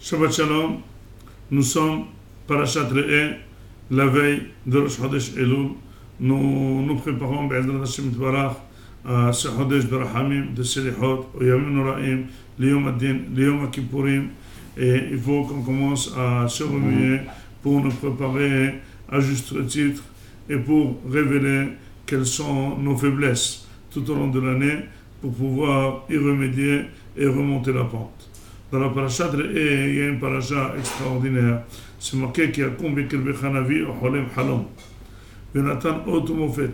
Shabbat Shalom, nous sommes Parashat Re'eh, la veille de Rosh Chodesh Elul. Nous préparons Be'ezrat Hashem Tbarach à ce Chodesh de Rahamim, de Selihot, au Yamim Noraim, l'Yom Adin, l'Yom Kippourim. Et il faut qu'on commence à se remuer pour nous préparer à juste titre et pour révéler quelles sont nos faiblesses tout au long de l'année pour pouvoir y remédier et remonter la pente. Dans la parasha de Re'eh, il y a une parasha extraordinaire. C'est marqué qu'il y a combien de Bechanavi au Cholem Halom. Jonathan Otomofet.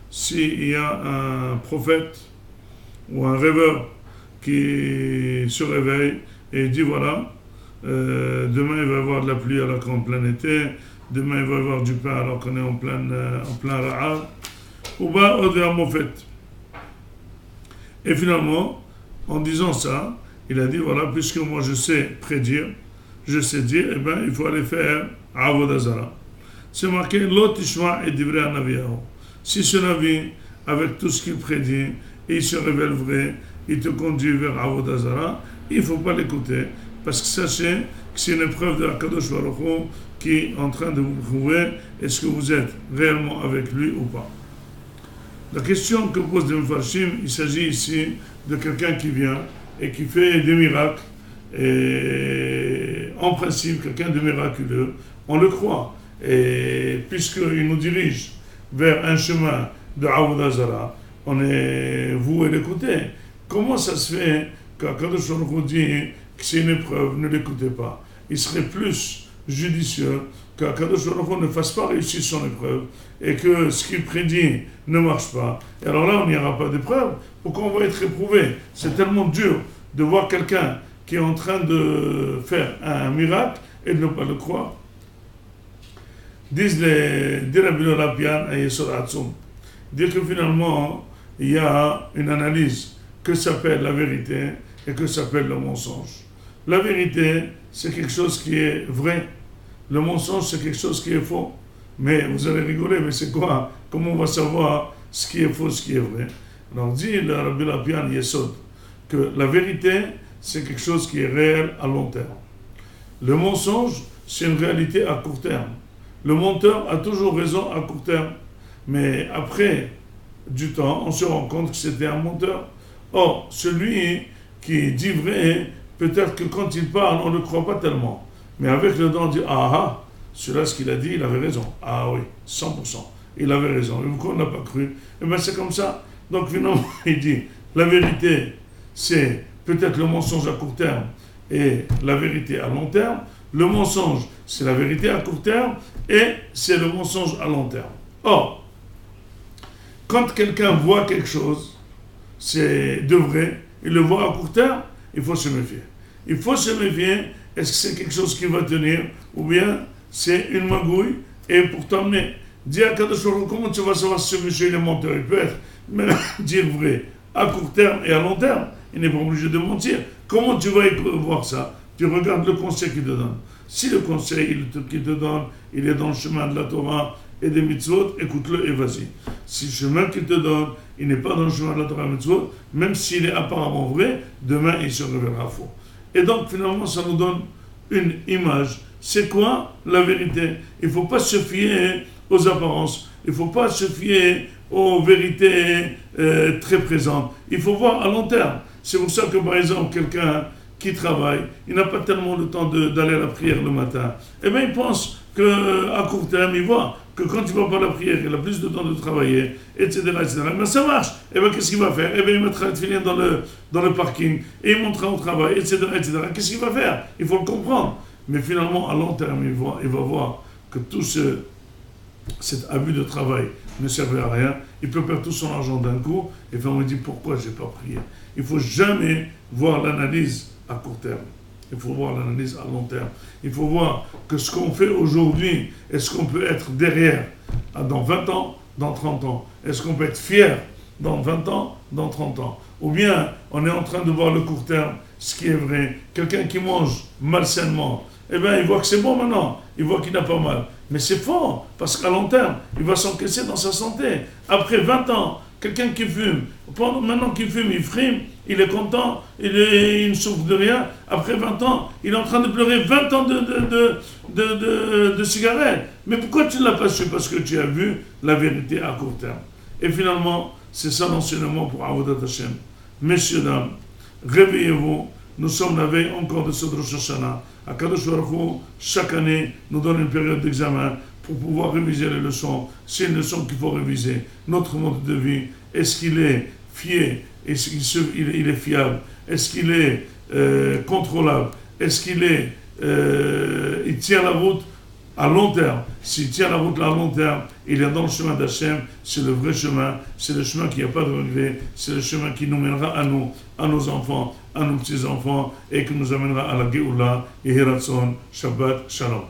S'il y a un prophète ou un rêveur qui se réveille et dit voilà, demain il va y avoir de la pluie alors qu'en plein été, demain il va y avoir du pain alors qu'on est en plein Ra'av, ou bien Odéa Mofet. Et finalement, en disant ça, il a dit voilà, puisque moi je sais prédire, je sais dire, eh bien il faut aller faire Avodah Zara. C'est marqué Lo Tishma et Divrei Anaviyahu. Si ce Navi, avec tout ce qu'il prédit, et il se révèle vrai, il te conduit vers Avodah Zara, il ne faut pas l'écouter, parce que sachez que c'est une épreuve de la Kadosh Baruch Hu qui est en train de vous prouver est-ce que vous êtes réellement avec lui ou pas. La question que pose les Mefarshim, il s'agit ici de quelqu'un qui vient et qui fait des miracles, et en principe, quelqu'un de miraculeux, on le croit. Et puisqu'il nous dirige vers un chemin de Avodah Zara, on est voué à l'écouter. Comment ça se fait qu'Akadosh Baruch Hu dit que c'est une épreuve, ne l'écoutez pas? Il serait plus judicieux qu'Akadosh Baruch Hu ne fasse pas réussir son épreuve et que ce qu'il prédit ne marche pas. Et alors là, on n'y aura pas d'épreuve. Pourquoi on va être éprouvé? C'est tellement dur de voir quelqu'un qui est en train de faire un miracle et de ne pas le croire. Disent les Rabbi Rapian et Yesod Hatzum, dire que finalement, il y a une analyse que s'appelle la vérité et que s'appelle le mensonge. La vérité, c'est quelque chose qui est vrai. Le mensonge, c'est quelque chose qui est faux. Mais vous allez rigoler, mais c'est quoi? Comment on va savoir ce qui est faux, ce qui est vrai? Alors dit le Rabbi Rapian Yesod que la vérité, c'est quelque chose qui est réel à long terme. Le mensonge, c'est une réalité à court terme. Le menteur a toujours raison à court terme. Mais après du temps, on se rend compte que c'était un menteur. Or, celui qui dit vrai, peut-être que quand il parle, on ne le croit pas tellement. Mais avec le temps, on dit ah, celui-là, ce qu'il a dit, il avait raison. Ah oui, 100%. Il avait raison. Et pourquoi on n'a pas cru? Eh bien, c'est comme ça. Donc, finalement, il dit la vérité, c'est peut-être le mensonge à court terme et la vérité à long terme. Le mensonge, c'est la vérité à court terme et c'est le mensonge à long terme. Or, quand quelqu'un voit quelque chose, c'est de vrai, il le voit à court terme, il faut se méfier. Il faut se méfier, est-ce que c'est quelque chose qui va tenir ou bien c'est une magouille et pour t'emmener. Dis à Kadosh Baruch Hu, comment tu vas savoir si ce monsieur est menteur? Il peut être, mais dire vrai à court terme et à long terme. Il n'est pas obligé de mentir. Comment tu vas voir ça? Tu regardes le conseil qu'il te donne. Si le conseil qu'il te donne, il est dans le chemin de la Torah et des mitzvot, écoute-le et vas-y. Si le chemin qu'il te donne, il n'est pas dans le chemin de la Torah et des mitzvot, même s'il est apparemment vrai, demain il se révélera faux. Et donc finalement, ça nous donne une image. C'est quoi la vérité? Il ne faut pas se fier aux apparences. Il ne faut pas se fier aux vérités très présentes. Il faut voir à long terme. C'est pour ça que, par exemple, quelqu'un qui travaille, il n'a pas tellement le temps d'aller à la prière le matin. Eh bien, il pense qu'à court terme, il voit que quand il ne va pas à la prière, il a plus de temps de travailler, etc., etc. Mais ça marche. Eh bien, qu'est-ce qu'il va faire? Eh bien, il mettra le filet dans le parking et il montera au travail, etc., etc. Qu'est-ce qu'il va faire? Il faut le comprendre. Mais finalement, à long terme, il va voir que tout cet abus de travail ne servait à rien. Il peut perdre tout son argent d'un coup et on me dit pourquoi je n'ai pas prié. Il ne faut jamais voir l'analyse à court terme. Il faut voir l'analyse à long terme. Il faut voir que ce qu'on fait aujourd'hui, est-ce qu'on peut être derrière dans 20 ans, dans 30 ans? Est-ce qu'on peut être fier dans 20 ans, dans 30 ans? Ou bien on est en train de voir le court terme, ce qui est vrai. Quelqu'un qui mange malsainement, eh bien il voit que c'est bon maintenant, il voit qu'il n'a pas mal. Mais c'est fort, parce qu'à long terme, il va s'encaisser dans sa santé. Après 20 ans, quelqu'un qui fume, maintenant qu'il fume, il frime, il est content, il ne souffre de rien. Après 20 ans, il est en train de pleurer 20 ans de cigarettes. Mais pourquoi tu ne l'as pas su? Parce que tu as vu la vérité à court terme. Et finalement, c'est ça l'enseignement pour Avodat Hashem. Messieurs, dames, réveillez-vous. Nous sommes la veille encore de ce Rosh Hashanah. Akadosh Baruch Hu, chaque année, nous donne une période d'examen pour pouvoir réviser les leçons. C'est une leçon qu'il faut réviser. Notre mode de vie, est-ce qu'il est fier? Est-ce qu'il est fiable? Est-ce qu'il est contrôlable? Est-ce qu'il il tient la route à long terme? S'il tient la route à long terme, il est dans le chemin d'Hachem, c'est le vrai chemin, c'est le chemin qui n'a pas de regret, c'est le chemin qui nous mènera à nous, à nos enfants, à nos petits-enfants, et qui nous amènera à la Géoula, et Hiratson, Shabbat, Shalom.